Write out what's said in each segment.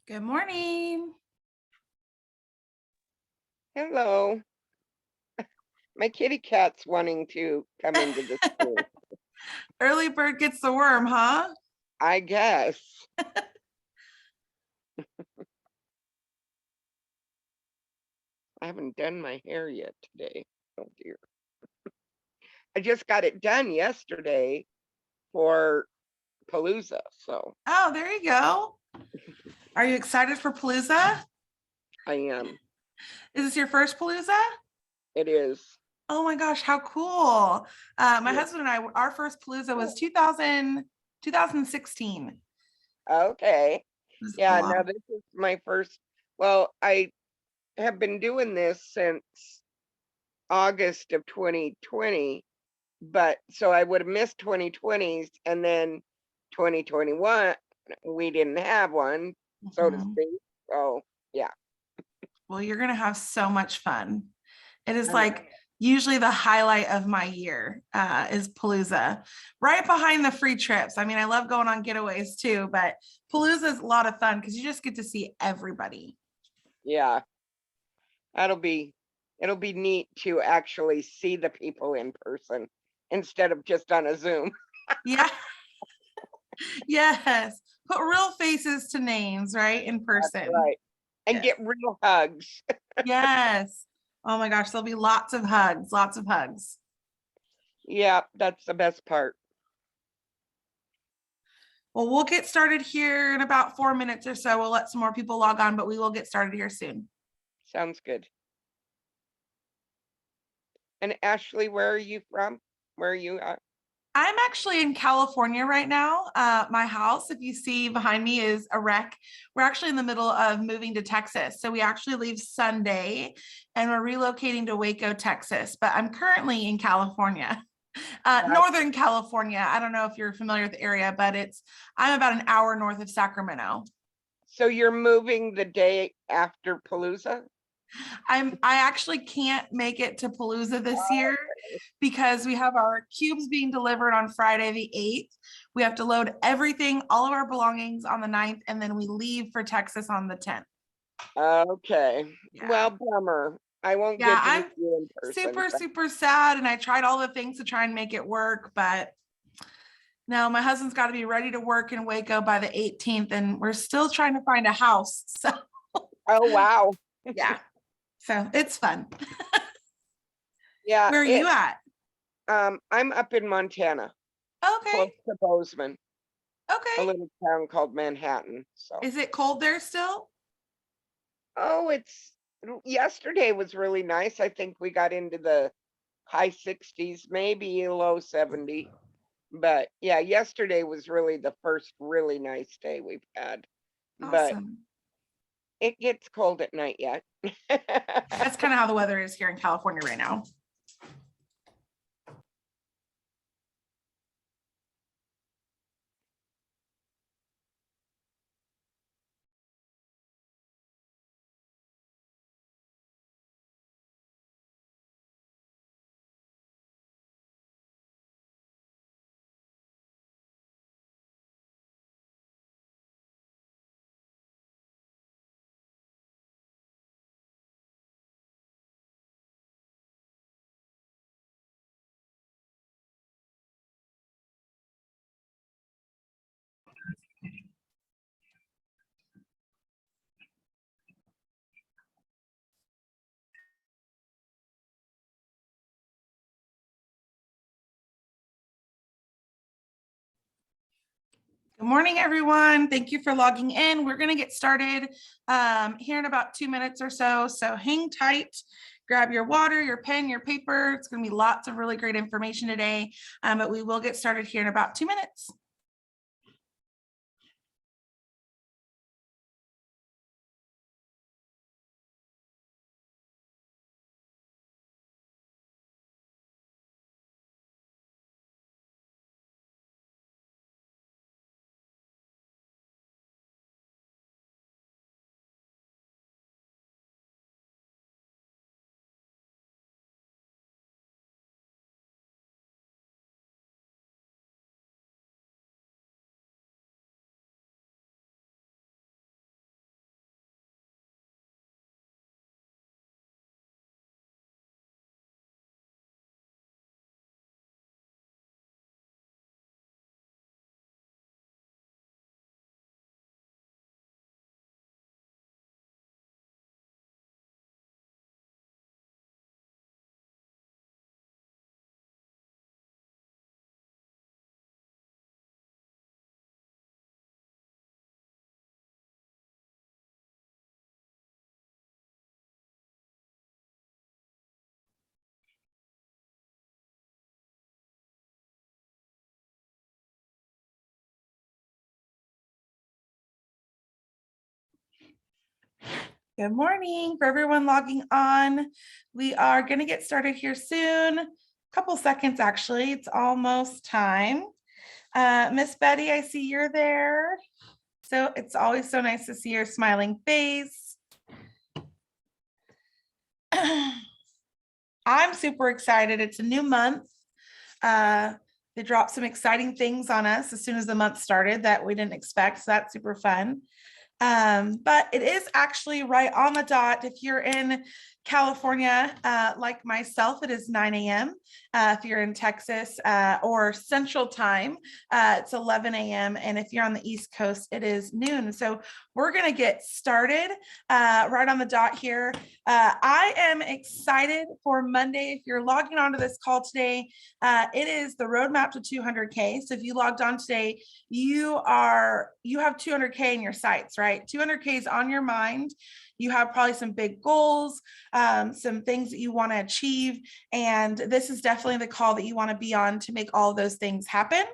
Good morning. Hello. My kitty cat's wanting to come into the school, Early bird gets the worm, huh? I guess. I haven't done my hair yet today. Oh dear. I just got it done yesterday for Palooza, so Oh, there you go. Are you excited for Palooza? I am. Is this your first Palooza? It is. Oh my gosh, how cool. My Yeah. husband and I, our first Palooza was 2016. It Okay. was a Yeah, now lot. this is my first. Well, I have been doing this since August of 2020, but so I would have missed 2020s and then 2021 we didn't have one, so to Mhm. speak. So yeah, Well, you're going to have so much fun. It is I'm like usually the highlight of my year is Palooza, right behind the free trips. I mean, I love going on getaways too, but Palooza is a lot of fun because you just get to see everybody. yeah, that'll be it'll be neat to actually see the people in person instead of just on a Zoom. Yeah, yes. Put real faces to names, right? In person. Right. And Yes. get real hugs. Yes. Oh my gosh, there'll be lots of hugs, lots of hugs. Yeah, that's the best part. Well, we'll get started here in about 4 minutes or so. We'll let some more people log on, but we will get started here soon. Sounds good. And Ashley, where are you from? Where are you at? I'm actually in California right now. My house, if you see behind me, is a wreck. We're actually in the middle of moving to Texas. So we actually leave Sunday and we're relocating to Waco, Texas. But I'm currently in California, Uh, Northern California. I don't know if you're familiar with the area, but I'm about an hour north of Sacramento. so you're moving the day after Palooza? I actually can't make it to Palooza this year because we have our cubes being delivered on Friday the 8th. We have to load everything, all of our belongings on the 9th, and then we leave for Texas on the 10th. Okay. Yeah. Well, bummer. I won't Yeah, get to meet I'm you in person, super, but super sad. And I tried all the things to try and make it work, but no, my husband's got to be ready to work in Waco by the 18th, and we're still trying to find a house. So, oh wow. yeah. So it's fun. Yeah, Where are you at? I'm up in Montana, Okay. close to Bozeman, a Okay. little town called Manhattan. So, Is it cold there still? oh, it's yesterday was really nice. I think we got into the high 60s, maybe low 70. But yeah, yesterday was really the first really nice day we've had. But Awesome. it gets cold at night yet. That's kind of how the weather is here in California right now. Good morning, everyone. Thank you for logging in. We're going to get started here in about 2 minutes or so. So hang tight, grab your water, your pen, your paper. It's going to be lots of really great information today, but we will get started here in about 2 minutes. Good morning for everyone logging on. We are going to get started here soon. Couple seconds, actually. It's almost time. Miss Betty, I see you're there. So it's always so nice to see your smiling face. I'm super excited. It's a new month. They dropped some exciting things on us as soon as the month started that we didn't expect. So that's super fun. But it is actually right on the dot. If you're in California, like myself, it is 9 a.m. If you're in Texas or Central Time, it's 11 a.m. And if you're on the East Coast, it is noon. So we're going to get started right on the dot here. I am excited for Monday. If you're logging onto this call today, it is the roadmap to 200K. So if you logged on today, you have 200K in your sights, right? 200K is on your mind. You have probably some big goals, some things that you want to achieve. And this is definitely the call that you want to be on to make all of those things happen.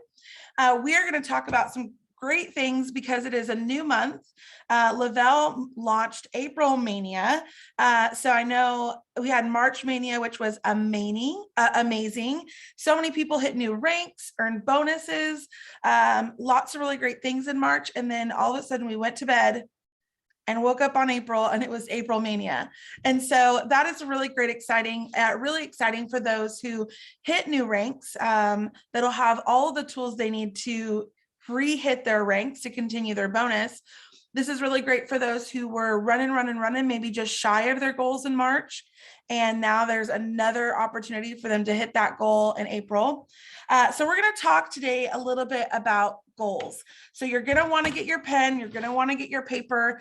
We are going to talk about some great things because it is a new month. Lavelle launched April Mania. So I know we had March Mania, which was amazing. So many people hit new ranks, earned bonuses, lots of really great things in March. And then all of a sudden we went to bed and woke up on April and it was April Mania. And so that is really great, really exciting for those who hit new ranks, that'll have all the tools they need to re-hit their ranks to continue their bonus. This is really great for those who were running, maybe just shy of their goals in March. And now there's another opportunity for them to hit that goal in April. So we're going to talk today a little bit about goals. So you're going to want to get your pen, you're going to want to get your paper.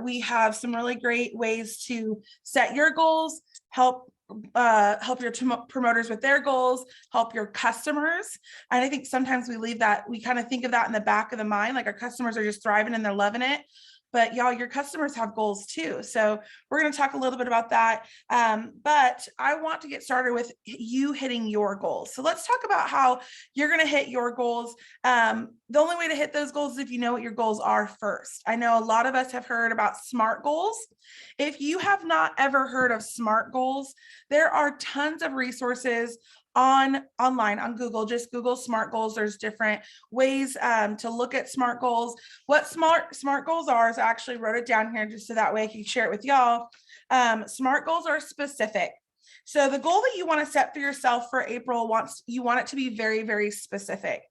We have some really great ways to set your goals, help your promoters with their goals, help your customers. And I think sometimes we kind of think of that in the back of the mind, like our customers are just thriving and they're loving it. But y'all, your customers have goals too. So we're going to talk a little bit about that. But I want to get started with you hitting your goals. So let's talk about how you're going to hit your goals. The only way to hit those goals is if you know what your goals are first. I know a lot of us have heard about SMART goals. If you have not ever heard of SMART goals, there are tons of resources online on Google. Just Google SMART goals. There's different ways to look at SMART goals. What SMART goals are is I actually wrote it down here just so that way I can share it with y'all. SMART goals are specific. So the goal that you want to set for yourself for April, you want it to be very, very specific.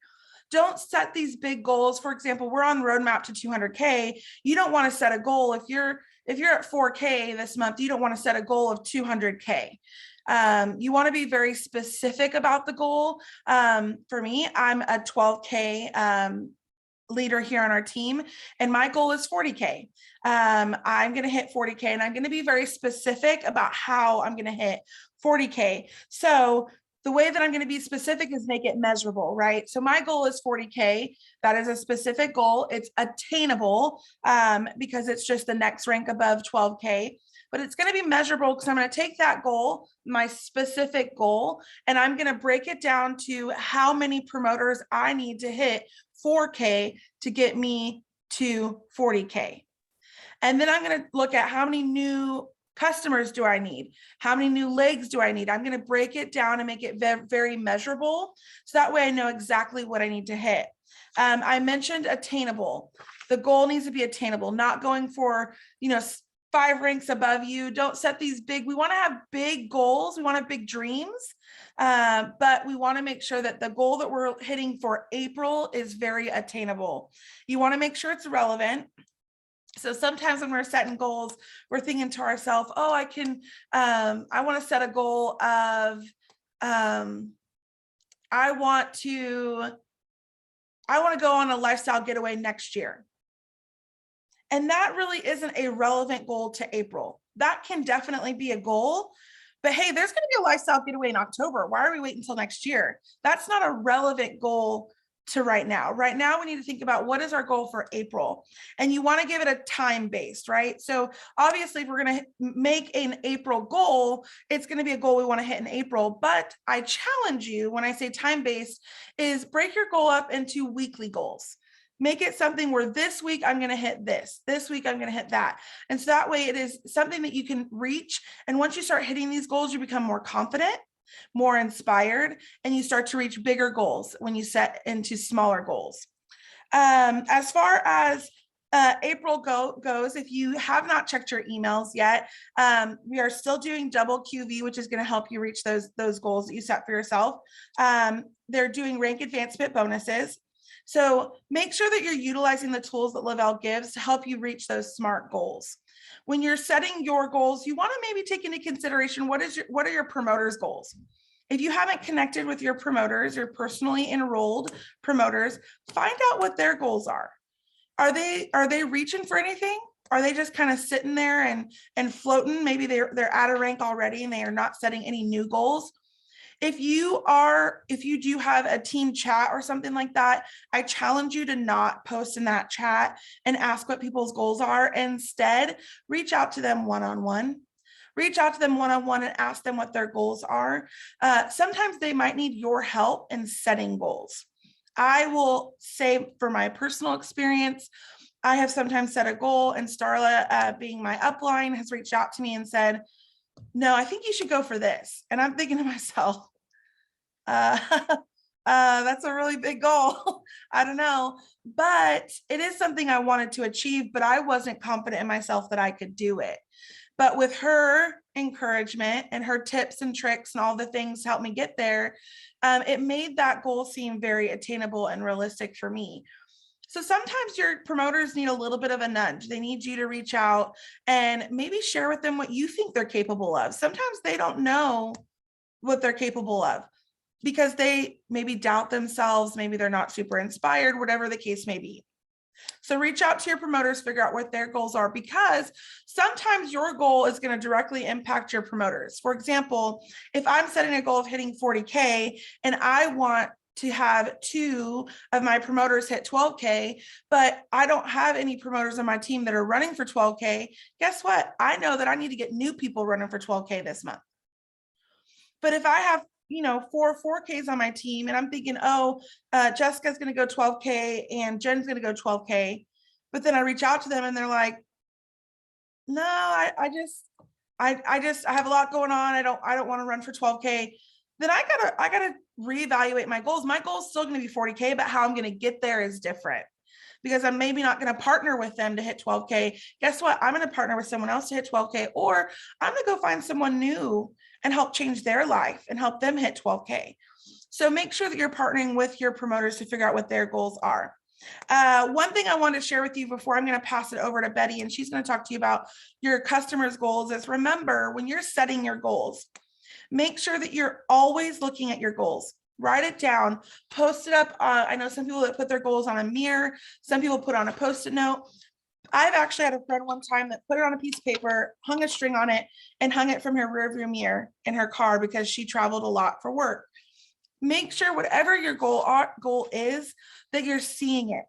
Don't set these big goals. For example, we're on roadmap to 200K. You don't want to set a goal. If you're at 4K this month, you don't want to set a goal of 200K. You want to be very specific about the goal. For me, I'm a 12K leader here on our team, and my goal is 40K. I'm going to hit 40K, and I'm going to be very specific about how I'm going to hit 40K. So the way that I'm going to be specific is make it measurable, right? So my goal is 40K. That is a specific goal. It's attainable because it's just the next rank above 12K. But it's going to be measurable because I'm going to take that goal, my specific goal, and I'm going to break it down to how many promoters I need to hit 4K to get me to 40K. And then I'm going to look at how many new customers do I need? How many new legs do I need? I'm going to break it down and make it very measurable. So that way I know exactly what I need to hit. I mentioned attainable. The goal needs to be attainable, not going for, 5 ranks above you. Don't set these big, we want to have big goals. We want to have big dreams. But we want to make sure that the goal that we're hitting for April is very attainable. You want to make sure it's relevant. So sometimes when we're setting goals, we're thinking to ourselves, oh, I want to set a goal of, I want to go on a lifestyle getaway next year. And that really isn't a relevant goal to April. That can definitely be a goal, but hey, there's going to be a lifestyle getaway in October. Why are we waiting until next year? That's not a relevant goal to right now. Right now, we need to think about what is our goal for April, and you want to give it a time based, right? So obviously, if we're going to make an April goal, it's going to be a goal we want to hit in April. But I challenge you, when I say time based, is break your goal up into weekly goals. Make it something where this week I'm going to hit this week I'm going to hit that. And so that way it is something that you can reach. And once you start hitting these goals, you become more confident, more inspired, and you start to reach bigger goals when you set into smaller goals. As far as April goes, if you have not checked your emails yet, we are still doing double QV, which is going to help you reach those goals that you set for yourself. They're doing rank advancement bonuses. So make sure that you're utilizing the tools that Lavelle gives to help you reach those SMART goals. When you're setting your goals, you want to maybe take into consideration what are your promoters' goals. If you haven't connected with your promoters, your personally enrolled promoters, find out what their goals are. Are they reaching for anything? Are they just kind of sitting there and floating? Maybe they're at a rank already and they are not setting any new goals. If you do have a team chat or something like that, I challenge you to not post in that chat and ask what people's goals are. Instead, reach out to them one-on-one. Reach out to them one-on-one and ask them what their goals are. Sometimes they might need your help in setting goals. I will say for my personal experience, I have sometimes set a goal, and Starla, being my upline, has reached out to me and said, no, I think you should go for this. And I'm thinking to myself, that's a really big goal. I don't know, but it is something I wanted to achieve, but I wasn't confident in myself that I could do it. But with her encouragement and her tips and tricks and all the things to help me get there, it made that goal seem very attainable and realistic for me. So sometimes your promoters need a little bit of a nudge. They need you to reach out and maybe share with them what you think they're capable of. Sometimes they don't know what they're capable of because they maybe doubt themselves. Maybe they're not super inspired, whatever the case may be. So reach out to your promoters, figure out what their goals are, because sometimes your goal is going to directly impact your promoters. For example, if I'm setting a goal of hitting 40K and I want to have 2 of my promoters hit 12K, but I don't have any promoters on my team that are running for 12K, guess what? I know that I need to get new people running for 12K this month. But if I have 4Ks on my team and I'm thinking, Jessica's going to go 12K and Jen's going to go 12K, but then I reach out to them and they're like, no, I have a lot going on. I don't want to run for 12K. Then I gotta reevaluate my goals. My goal is still going to be 40K, but how I'm going to get there is different, because I'm maybe not going to partner with them to hit 12K. Guess what? I'm going to partner with someone else to hit 12K, or I'm going to go find someone new and help change their life and help them hit 12K. So make sure that you're partnering with your promoters to figure out what their goals are. One thing I want to share with you before I'm going to pass it over to Betty, and she's going to talk to you about your customers' goals, is remember, when you're setting your goals, make sure that you're always looking at your goals. Write it down, post it up. I know some people that put their goals on a mirror. Some people put on a Post-it note. I've actually had a friend one time that put it on a piece of paper, hung a string on it, and hung it from her rearview mirror in her car because she traveled a lot for work. Make sure whatever your goal is, that you're seeing it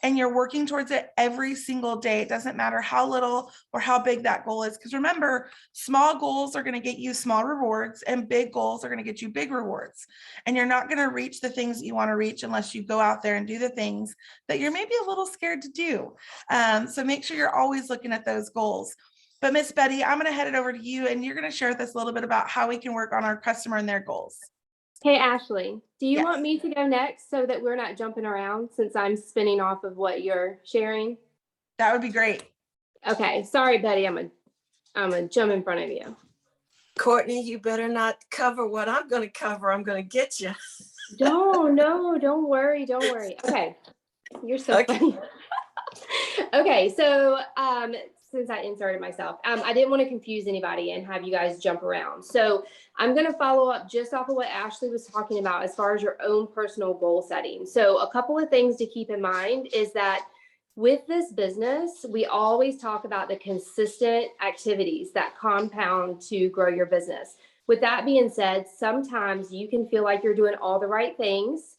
and you're working towards it every single day. It doesn't matter how little or how big that goal is. Because remember, small goals are going to get you small rewards and big goals are going to get you big rewards. And you're not going to reach the things that you want to reach unless you go out there and do the things that you're maybe a little scared to do. So make sure you're always looking at those goals. But Miss Betty, I'm going to head it over to you and you're going to share with us a little bit about how we can work on our customer and their goals. Hey, Ashley, do you Yes. want me to go next so that we're not jumping around since I'm spinning off of what you're sharing? That would be great. Okay. Sorry, Betty. I'm gonna jump in front of you. Courtney, you better not cover what I'm going to cover. I'm going to get you. Don't worry. Okay. You're so Okay. funny. Okay. So, since I inserted myself, I didn't want to confuse anybody and have you guys jump around. So I'm going to follow up just off of what Ashley was talking about as far as your own personal goal setting. So a couple of things to keep in mind is that with this business, we always talk about the consistent activities that compound to grow your business. With that being said, sometimes you can feel like you're doing all the right things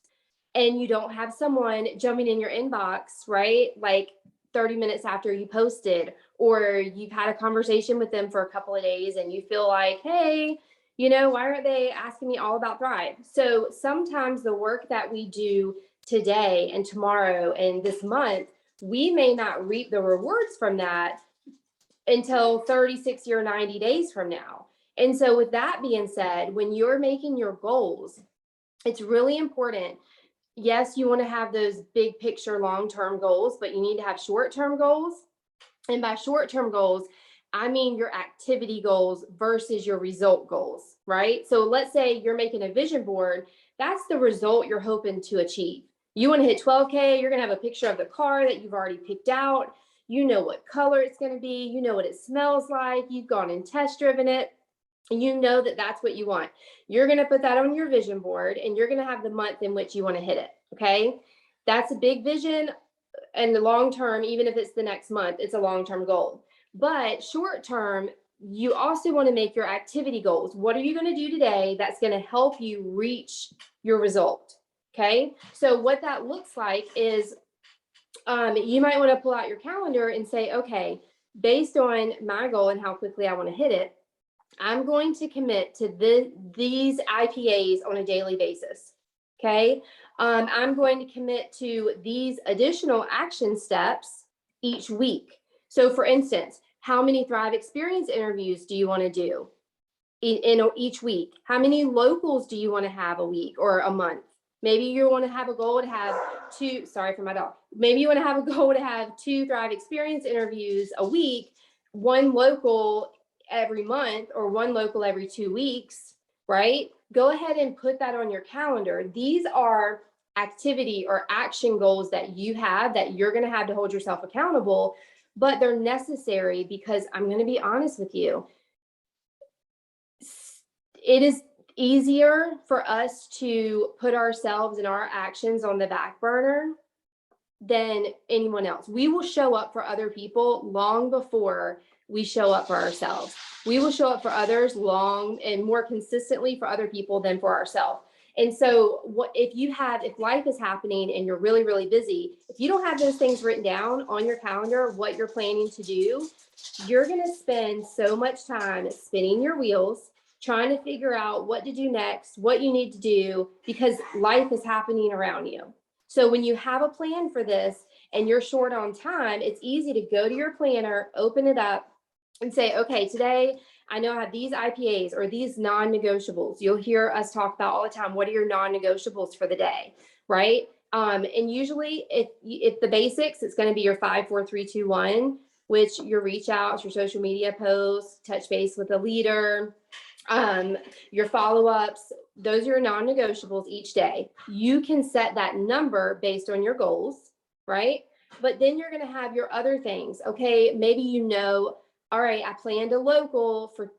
and you don't have someone jumping in your inbox, right? Like 30 minutes after you posted, or you've had a conversation with them for a couple of days and you feel like, hey, why aren't they asking me all about Thrive? So sometimes the work that we do today and tomorrow and this month, we may not reap the rewards from that until 30, 60, or 90 days from now. And so with that being said, when you're making your goals, it's really important. Yes, you want to have those big picture long-term goals, but you need to have short-term goals. And by short-term goals, I mean your activity goals versus your result goals, right? So let's say you're making a vision board. That's the result you're hoping to achieve. You want to hit 12K, you're going to have a picture of the car that you've already picked out. You know what color it's going to be. You know what it smells like. You've gone and test driven it. And you know that that's what you want. You're going to put that on your vision board, and you're going to have the month in which you want to hit it. Okay. That's a big vision. And the long term, even if it's the next month, it's a long-term goal. But short term, you also want to make your activity goals. What are you going to do today that's going to help you reach your result? Okay. So what that looks like is you might want to pull out your calendar and say, okay, based on my goal and how quickly I want to hit it, I'm going to commit to these IPAs on a daily basis. Okay. I'm going to commit to these additional action steps each week. So for instance, how many Thrive Experience interviews do you want to do in each week? How many locals do you want to have a week or a month? Maybe you want to have a goal to have two, sorry for my dog. Maybe you want to have a goal to have 2 Thrive Experience interviews a week, 1 local every month or 1 local every 2 weeks, right? Go ahead and put that on your calendar. These are activity or action goals that you have that you're going to have to hold yourself accountable, but they're necessary because I'm going to be honest with you. It is easier for us to put ourselves and our actions on the back burner than anyone else. We will show up for other people long before we show up for ourselves. We will show up for others long and more consistently for other people than for ourselves. And so what if life is happening and you're really, really busy, if you don't have those things written down on your calendar, what you're planning to do, you're going to spend so much time spinning your wheels, trying to figure out what to do next, what you need to do, because life is happening around you. So when you have a plan for this and you're short on time, it's easy to go to your planner, open it up, and say, okay, today I know I have these IPAs or these non-negotiables. You'll hear us talk about all the time, what are your non-negotiables for the day, right? And usually if the basics, it's going to be your 5, 4, 3, 2, 1, which your reach outs, your social media posts, touch base with a leader, your follow-ups, those are your non-negotiables each day. You can set that number based on your goals, right? But then you're going to have your other things. Okay, maybe all right, I planned a local for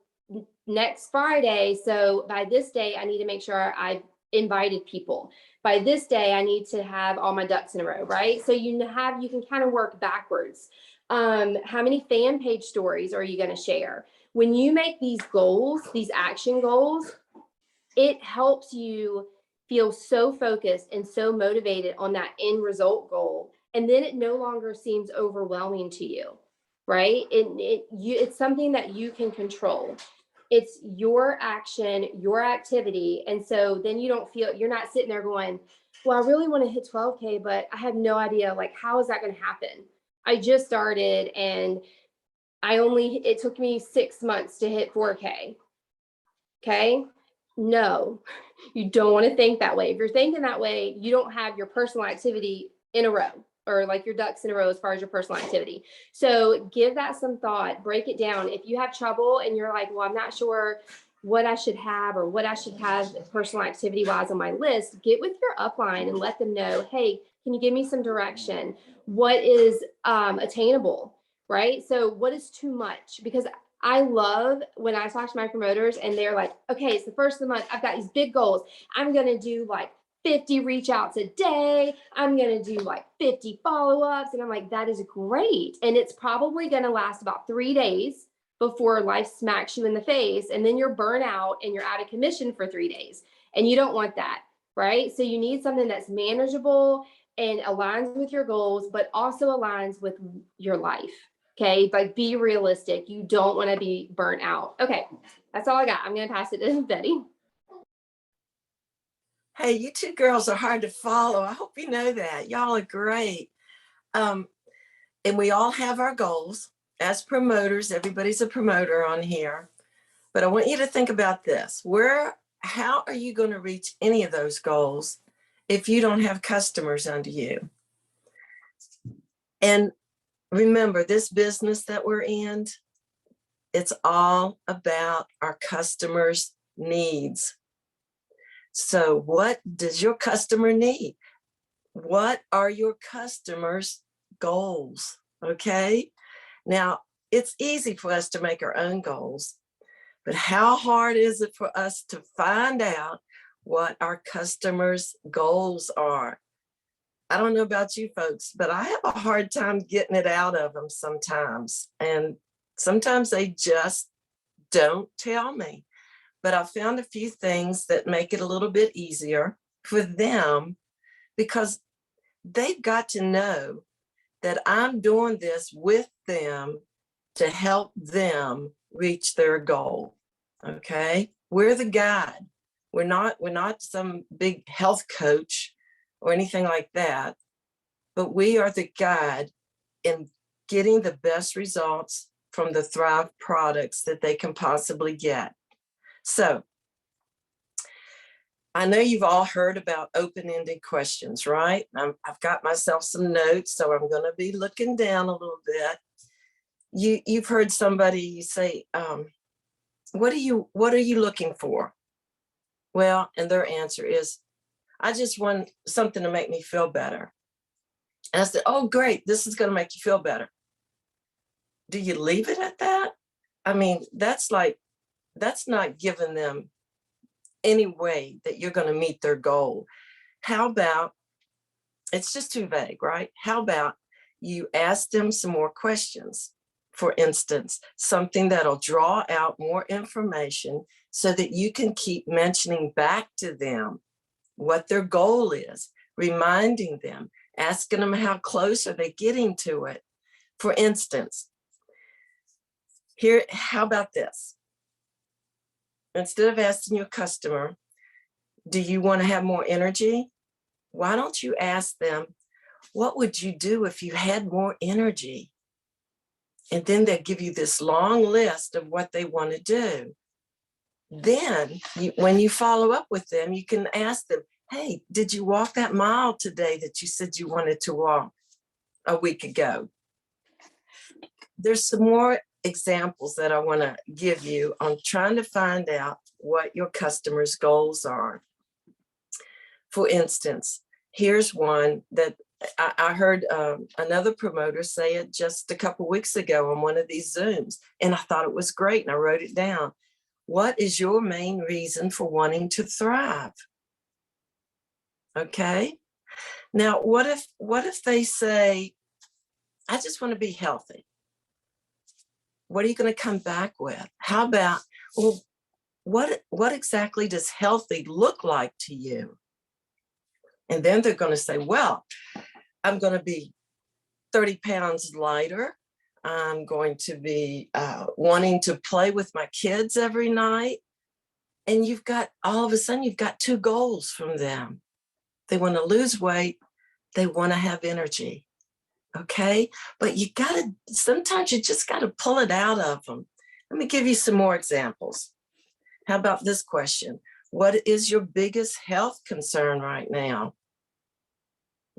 next Friday. So by this day, I need to make sure I've invited people. By this day, I need to have all my ducks in a row, right? So you can kind of work backwards. How many fan page stories are you going to share? When you make these goals, these action goals, it helps you feel so focused and so motivated on that end result goal. And then it no longer seems overwhelming to you, right? It's something that you can control. It's your action, your activity. And so then you're not sitting there going, well, I really want to hit 12K, but I have no idea, like, how is that going to happen? I just started and it took me 6 months to hit 4K. Okay. No, you don't want to think that way. If you're thinking that way, you don't have your personal activity in a row, or like your ducks in a row as far as your personal activity. So give that some thought, break it down. If you have trouble and you're like, well, I'm not sure what I should have or what I should have personal activity wise on my list, get with your upline and let them know, hey, can you give me some direction? What is attainable, right? So what is too much? Because I love when I talk to my promoters and they're like, okay, it's the first of the month. I've got these big goals. I'm going to do like 50 reach outs a day. I'm going to do like 50 follow-ups. And I'm like, that is great. And it's probably going to last about 3 days before life smacks you in the face. And then you're burnt out and you're out of commission for 3 days. And you don't want that, right? So you need something that's manageable and aligns with your goals, but also aligns with your life. Okay. Like, be realistic. You don't want to be burnt out. Okay. That's all I got. I'm going to pass it to Betty. Hey, you two girls are hard to follow. I hope you know that. Y'all are great. And we all have our goals. As promoters, everybody's a promoter on here. But I want you to think about this. How are you going to reach any of those goals if you don't have customers under you? And remember, this business that we're in, it's all about our customers' needs. So what does your customer need? What are your customers' goals? Okay. Now, it's easy for us to make our own goals, but how hard is it for us to find out what our customers' goals are? I don't know about you folks, but I have a hard time getting it out of them sometimes. And sometimes they just don't tell me. But I found a few things that make it a little bit easier for them, because they've got to know that I'm doing this with them to help them reach their goal. Okay, we're the guide. We're not some big health coach or anything like that, but we are the guide in getting the best results from the Thrive products that they can possibly get. So I know you've all heard about open-ended questions, right? I've got myself some notes, so I'm going to be looking down a little bit. You've heard somebody say, what are you looking for? Well, and their answer is, I just want something to make me feel better. And I said, oh, great, this is going to make you feel better. Do you leave it at that? I mean, that's not giving them any way that you're going to meet their goal. How about, it's just too vague, right? How about you ask them some more questions? For instance, something that'll draw out more information so that you can keep mentioning back to them what their goal is, reminding them, asking them how close are they getting to it. For instance, here, how about this? Instead of asking your customer, do you want to have more energy? Why don't you ask them, what would you do if you had more energy? And then they'll give you this long list of what they want to do. Then when you follow up with them, you can ask them, hey, did you walk that mile today that you said you wanted to walk a week ago? There's some more examples that I want to give you on trying to find out what your customers' goals are. For instance, here's one that I heard another promoter say it just a couple weeks ago on one of these Zooms, and I thought it was great, and I wrote it down. What is your main reason for wanting to thrive? Okay. Now, what if they say, I just want to be healthy? What are you going to come back with? How about, well, what exactly does healthy look like to you? And then they're going to say, well, I'm going to be 30 pounds lighter. I'm going to be wanting to play with my kids every night. And all of a sudden, you've got two goals from them. They want to lose weight. They want to have energy. Okay. But sometimes you just got to pull it out of them. Let me give you some more examples. How about this question? What is your biggest health concern right now?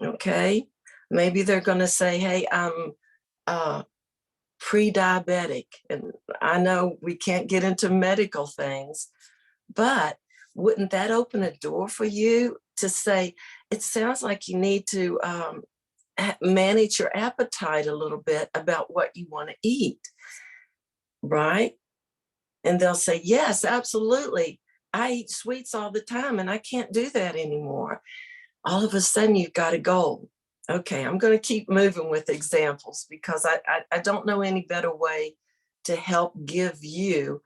Okay. Maybe they're going to say, hey, I'm pre-diabetic. And I know we can't get into medical things, but wouldn't that open a door for you to say, it sounds like you need to manage your appetite a little bit about what you want to eat, right? And they'll say, yes, absolutely. I eat sweets all the time and I can't do that anymore. All of a sudden you've got a goal. Okay, I'm going to keep moving with examples because I don't know any better way to help give you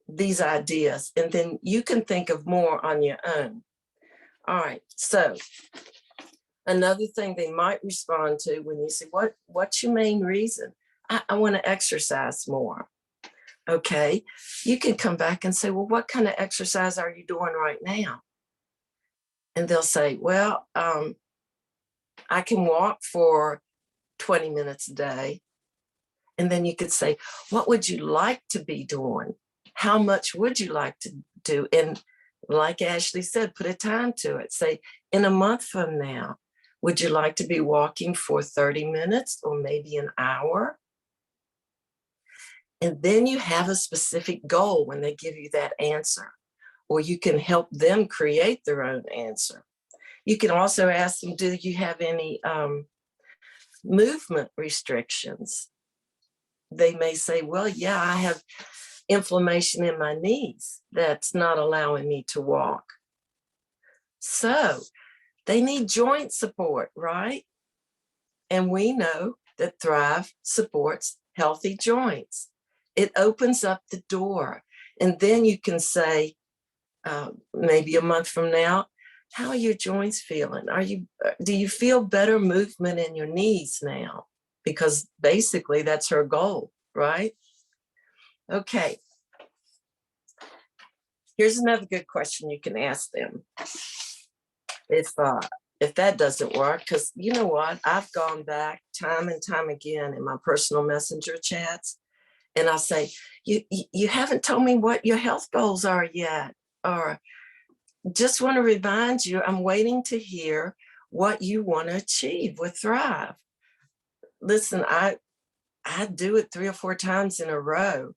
these ideas. And then you can think of more on your own. All right, so another thing they might respond to when you say, what's your main reason? I want to exercise more. Okay, you can come back and say, well, what kind of exercise are you doing right now? And they'll say, well, I can walk for 20 minutes a day. And then you could say, what would you like to be doing? How much would you like to do? And like Ashley said, put a time to it. Say, in a month from now, would you like to be walking for 30 minutes or maybe an hour? And then you have a specific goal when they give you that answer, or you can help them create their own answer. You can also ask them, do you have any movement restrictions? They may say, well, yeah, I have inflammation in my knees that's not allowing me to walk. So they need joint support, right? And we know that Thrive supports healthy joints. It opens up the door. And then you can say, maybe a month from now, how are your joints feeling? Do you feel better movement in your knees now? Because basically that's her goal, right? Okay. Here's another good question you can ask them. If that doesn't work, because you know what, I've gone back time and time again in my personal messenger chats, and I'll say, you haven't told me what your health goals are yet, or just want to remind you, I'm waiting to hear what you want to achieve with Thrive. Listen, I do it 3 or 4 times in a row.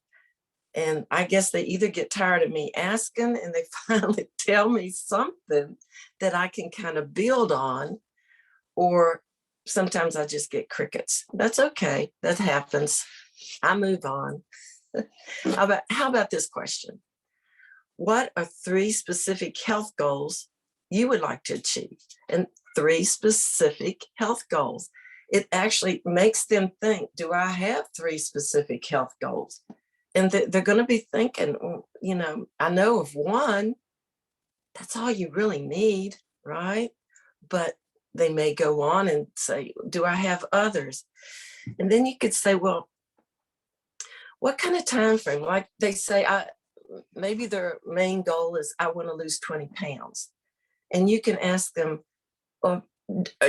And I guess they either get tired of me asking and they finally tell me something that I can kind of build on, or sometimes I just get crickets. That's okay. That happens. I move on. How about this question? What are 3 specific health goals you would like to achieve? And 3 specific health goals. It actually makes them think, do I have 3 specific health goals? And they're going to be thinking, you know, I know of one, that's all you really need, right? But they may go on and say, do I have others? And then you could say, well, what kind of time frame? Like they say, maybe their main goal is, I want to lose 20 pounds. And you can ask them,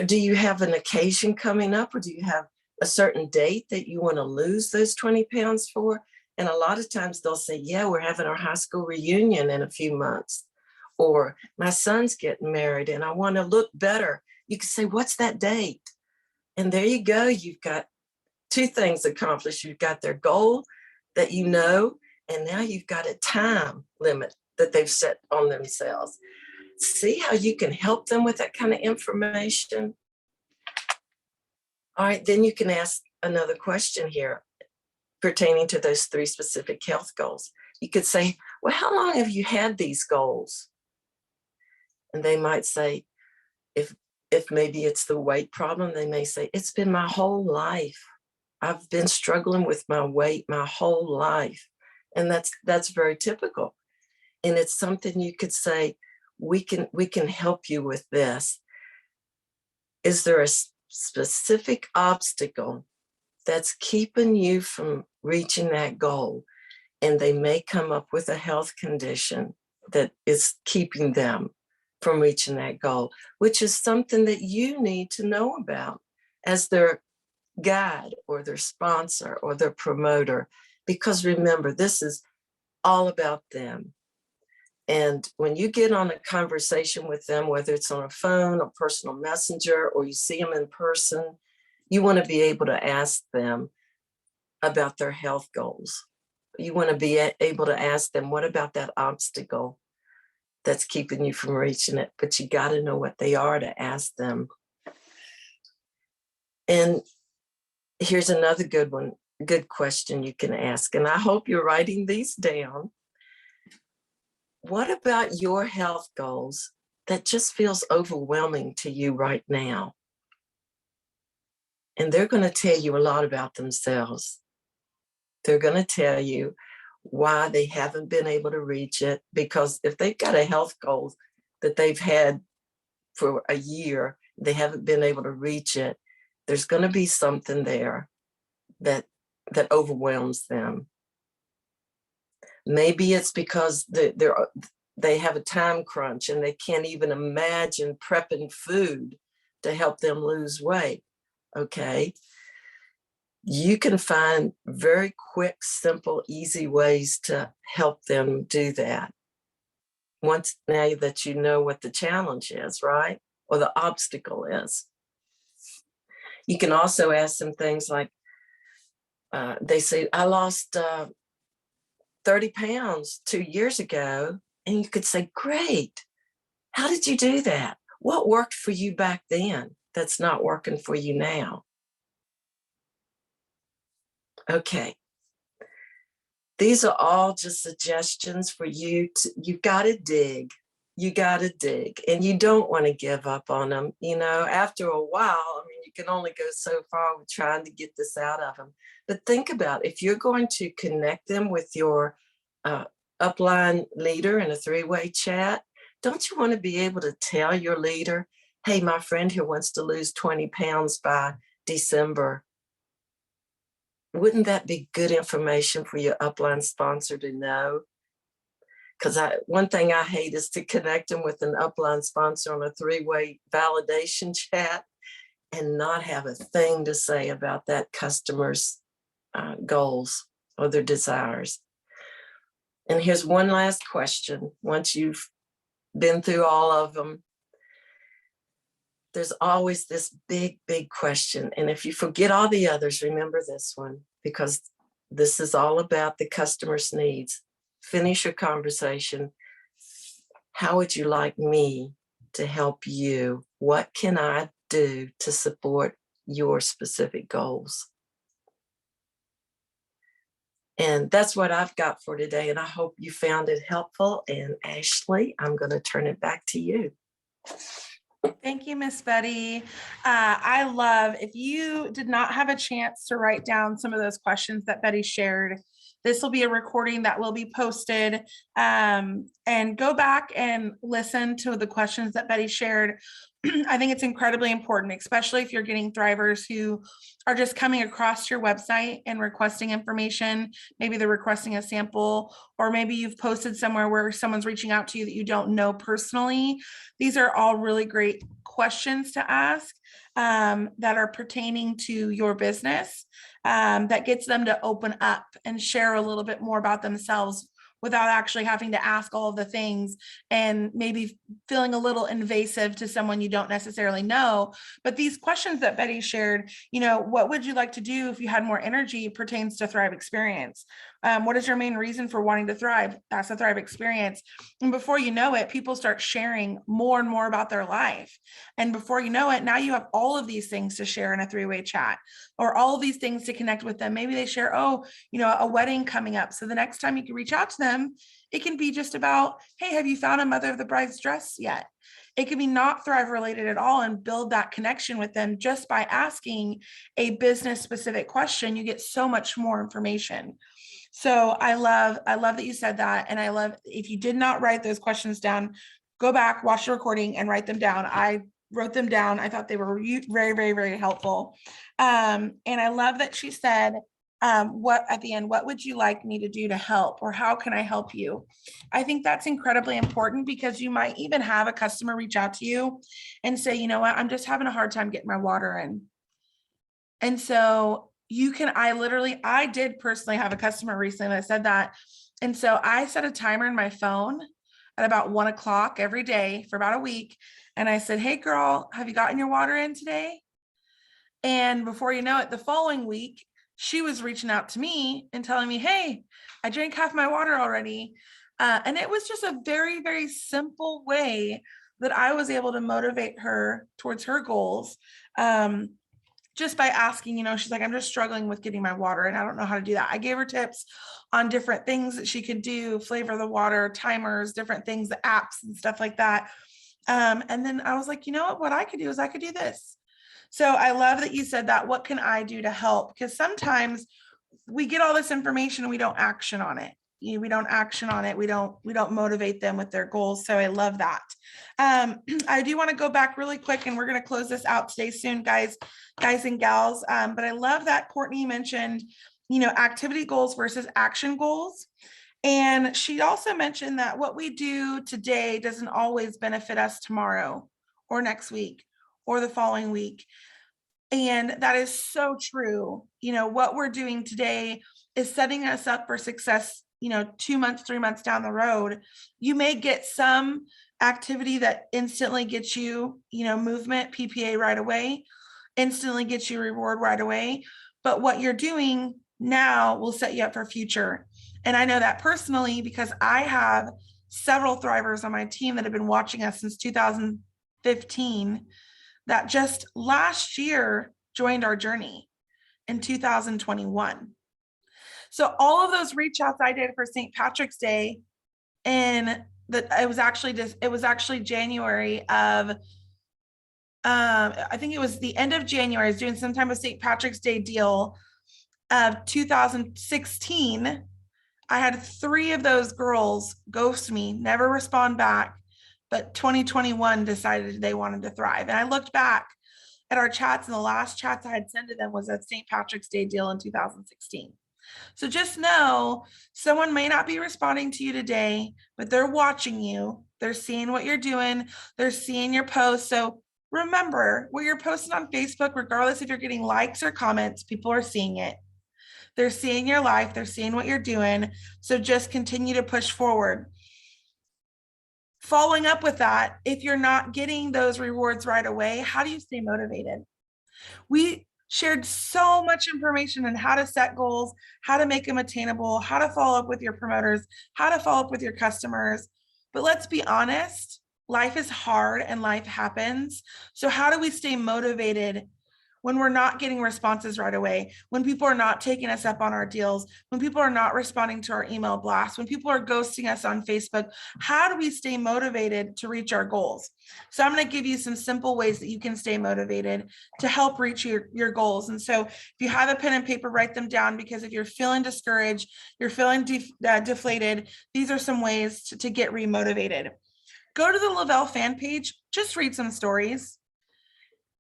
do you have an occasion coming up, or do you have a certain date that you want to lose those 20 pounds for? And a lot of times they'll say, yeah, we're having our high school reunion in a few months, or my son's getting married and I want to look better. You can say, what's that date? And there you go. You've got 2 things accomplished. You've got their goal that you know, and now you've got a time limit that they've set on themselves. See how you can help them with that kind of information? All right, then you can ask another question here pertaining to those 3 specific health goals. You could say, well, how long have you had these goals? And they might say, if maybe it's the weight problem, they may say, it's been my whole life. I've been struggling with my weight my whole life. And that's very typical. And it's something you could say, we can help you with this. Is there a specific obstacle that's keeping you from reaching that goal? And they may come up with a health condition that is keeping them from reaching that goal, which is something that you need to know about as their guide or their sponsor or their promoter. Because remember, this is all about them. And when you get on a conversation with them, whether it's on a phone or personal messenger, or you see them in person, you want to be able to ask them about their health goals. You want to be able to ask them, what about that obstacle that's keeping you from reaching it? But you got to know what they are to ask them. And here's another good question you can ask. And I hope you're writing these down. What about your health goals that just feels overwhelming to you right now? And they're going to tell you a lot about themselves. They're going to tell you why they haven't been able to reach it. Because if they've got a health goal that they've had for a year, they haven't been able to reach it, there's going to be something there that overwhelms them. Maybe it's because they have a time crunch and they can't even imagine prepping food to help them lose weight. Okay. You can find very quick, simple, easy ways to help them do that. Once now that you know what the challenge is, right? Or the obstacle is. You can also ask them things like, they say, I lost 30 pounds 2 years ago. And you could say, great. How did you do that? What worked for you back then that's not working for you now? Okay. These are all just suggestions for you to, you've got to dig. You got to dig, and you don't want to give up on them. You know, after a while, I mean, you can only go so far with trying to get this out of them. But think about if you're going to connect them with your upline leader in a three-way chat, don't you want to be able to tell your leader, hey, my friend here wants to lose 20 pounds by December. Wouldn't that be good information for your upline sponsor to know? Because one thing I hate is to connect them with an upline sponsor on a three-way validation chat and not have a thing to say about that customer's goals or their desires. And here's one last question. Once you've been through all of them, there's always this big, big question. And if you forget all the others, remember this one, because this is all about the customer's needs. Finish your conversation. How would you like me to help you? What can I do to support your specific goals? And that's what I've got for today. And I hope you found it helpful. And Ashley, I'm going to turn it back to you. Thank you, Miss Betty. I love, if you did not have a chance to write down some of those questions that Betty shared, this will be a recording that will be posted, and go back and listen to the questions that Betty shared. I think it's incredibly important, especially if you're getting thrivers who are just coming across your website and requesting information. Maybe they're requesting a sample, or maybe you've posted somewhere where someone's reaching out to you that you don't know personally. These are all really great questions to ask that are pertaining to your business, that gets them to open up and share a little bit more about themselves without actually having to ask all of the things and maybe feeling a little invasive to someone you don't necessarily know. But these questions that Betty shared, you know, what would you like to do if you had more energy pertains to Thrive Experience? What is your main reason for wanting to thrive? That's a Thrive Experience. And before you know it, people start sharing more and more about their life. And before you know it, now you have all of these things to share in a three-way chat, or all of these things to connect with them. Maybe they share, oh, you know, a wedding coming up. So the next time you can reach out to them, it can be just about, hey, have you found a mother of the bride's dress yet? It can be not Thrive related at all, and build that connection with them just by asking a business specific question. You get so much more information. So I love that you said that. And I love, if you did not write those questions down, go back, watch the recording and write them down. I wrote them down. I thought they were very, very, very helpful. And I love that she said, what at the end, what would you like me to do to help, or how can I help you? I think that's incredibly important, because you might even have a customer reach out to you and say, you know what, I'm just having a hard time getting my water in. And so you can, I did personally have a customer recently that said that. And so I set a timer in my phone at about 1 o'clock every day for about a week. And I said, hey girl, have you gotten your water in today? And before you know it, the following week, she was reaching out to me and telling me, hey, I drank half my water already. And it was just a very, very simple way that I was able to motivate her towards her goals. Just by asking, you know, she's like, I'm just struggling with getting my water and I don't know how to do that. I gave her tips on different things that she could do, flavor the water, timers, different things, the apps and stuff like that. And then I was like, you know what I could do is I could do this. So I love that you said that. What can I do to help? Because sometimes we get all this information and we don't action on it. We don't action on it. We don't motivate them with their goals. So I love that. I do want to go back really quick, and we're going to close this out today soon, guys and gals. But I love that Courtney mentioned, you know, activity goals versus action goals. And she also mentioned that what we do today doesn't always benefit us tomorrow or next week or the following week. And that is so true. You know, what we're doing today is setting us up for success, 2 months, 3 months down the road. You may get some activity that instantly gets you, movement, PPA right away, instantly gets you reward right away. But what you're doing now will set you up for future. And I know that personally because I have several Thrivers on my team that have been watching us since 2015 that just last year joined our journey in 2021. So all of those reach outs I did for St. Patrick's Day, and it was actually January of, I think it was the end of January. I was doing some type of St. Patrick's Day deal of 2016. I had 3 of those girls ghost me, never respond back, but 2021 decided they wanted to thrive. And I looked back at our chats, and the last chats I had sent to them was a St. Patrick's Day deal in 2016. So just know someone may not be responding to you today, but they're watching you. They're seeing what you're doing. They're seeing your posts. So remember, what you're posting on Facebook, regardless if you're getting likes or comments, people are seeing it. They're seeing your life. They're seeing what you're doing. So just continue to push forward. Following up with that, if you're not getting those rewards right away, how do you stay motivated? We shared so much information on how to set goals, how to make them attainable, how to follow up with your promoters, how to follow up with your customers. But let's be honest, life is hard and life happens. So how do we stay motivated when we're not getting responses right away, when people are not taking us up on our deals, when people are not responding to our email blasts, when people are ghosting us on Facebook? How do we stay motivated to reach our goals? So I'm going to give you some simple ways that you can stay motivated to help reach your goals. And so if you have a pen and paper, write them down, because if you're feeling discouraged, you're feeling deflated, these are some ways to get remotivated. Go to the Lavelle fan page, just read some stories.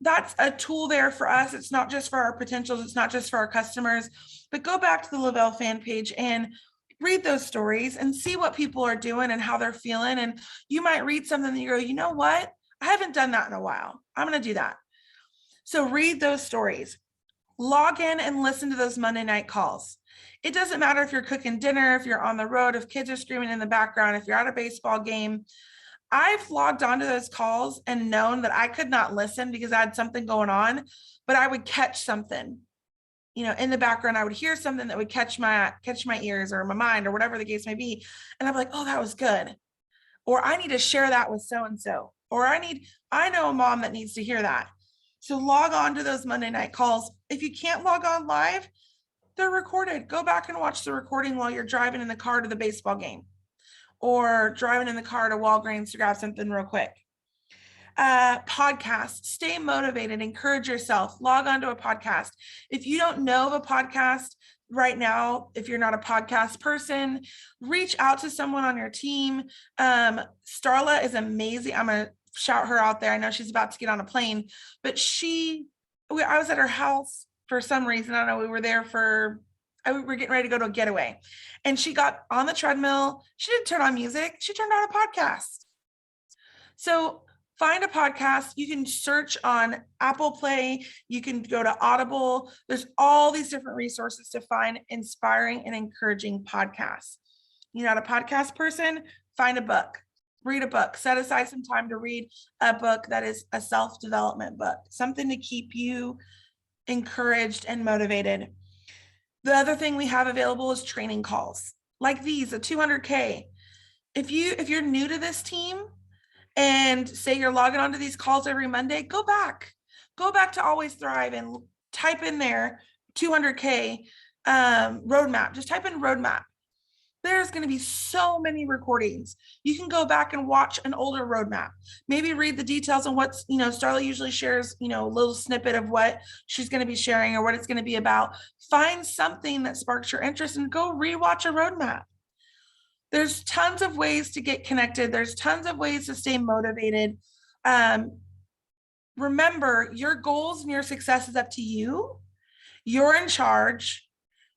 That's a tool there for us. It's not just for our potentials. It's not just for our customers, but go back to the Lavelle fan page and read those stories and see what people are doing and how they're feeling. And you might read something that you go, you know what? I haven't done that in a while. I'm going to do that. So read those stories, log in and listen to those Monday night calls. It doesn't matter if you're cooking dinner, if you're on the road, if kids are screaming in the background, if you're at a baseball game. I've logged onto those calls and known that I could not listen because I had something going on, but I would catch something, in the background. I would hear something that would catch my ears or my mind or whatever the case may be. And I'm like, oh, that was good. Or I need to share that with so-and-so, or I know a mom that needs to hear that. So log on to those Monday night calls. If you can't log on live, they're recorded. Go back and watch the recording while you're driving in the car to the baseball game, or driving in the car to Walgreens to grab something real quick. Podcast, stay motivated, encourage yourself, log on to a podcast. If you don't know of a podcast right now, if you're not a podcast person, reach out to someone on your team. Starla is amazing. I'm going to shout her out there. I know she's about to get on a plane, but I was at her house for some reason. I don't know. We were there we were getting ready to go to a getaway, and she got on the treadmill. She didn't turn on music. She turned on a podcast. So find a podcast. You can search on Apple Play. You can go to Audible. There's all these different resources to find inspiring and encouraging podcasts. You're not a podcast person? Find a book. Read a book. Set aside some time to read a book that is a self-development book, something to keep you encouraged and motivated. The other thing we have available is training calls like these, a 200K. If you're new to this team and say you're logging onto these calls every Monday, go back to Always Thrive and type in there 200K roadmap. Just type in roadmap. There's going to be so many recordings. You can go back and watch an older roadmap, maybe read the details on what's, Starla usually shares, a little snippet of what she's going to be sharing or what it's going to be about. Find something that sparks your interest and go rewatch a roadmap. There's tons of ways to get connected. There's tons of ways to stay motivated. Remember, your goals and your success is up to you. You're in charge.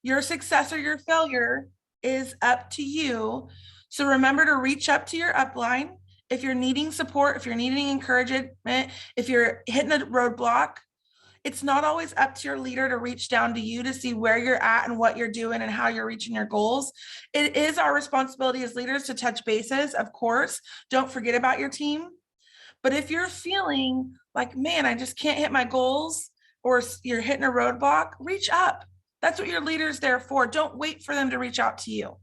Your success or your failure is up to you. So remember to reach up to your upline. If you're needing support, if you're needing encouragement, if you're hitting a roadblock, it's not always up to your leader to reach down to you to see where you're at and what you're doing and how you're reaching your goals. It is our responsibility as leaders to touch bases, of course. Don't forget about your team. But if you're feeling like, man, I just can't hit my goals, or you're hitting a roadblock, reach up. That's what your leader's there for. Don't wait for them to reach out to you.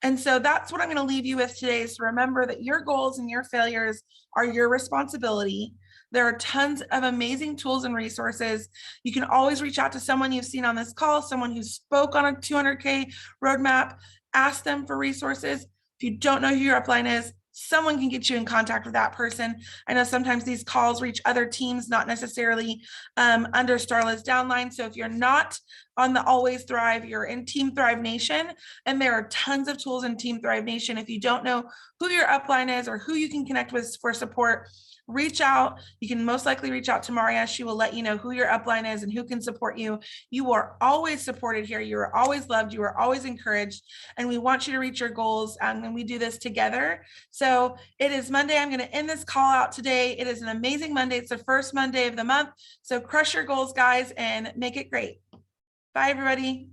And so that's what I'm going to leave you with today, is to remember that your goals and your failures are your responsibility. There are tons of amazing tools and resources. You can always reach out to someone you've seen on this call, someone who spoke on a 200K roadmap, ask them for resources. If you don't know who your upline is, someone can get you in contact with that person. I know sometimes these calls reach other teams, not necessarily under Starla's downline. So if you're not on the Always Thrive, you're in Team Thrive Nation, and there are tons of tools in Team Thrive Nation. If you don't know who your upline is or who you can connect with for support, reach out. You can most likely reach out to Maria. She will let you know who your upline is and who can support you. You are always supported here. You are always loved. You are always encouraged. And we want you to reach your goals. And we do this together. So it is Monday. I'm going to end this call out today. It is an amazing Monday. It's the first Monday of the month. So crush your goals, guys, and make it great. Bye, everybody.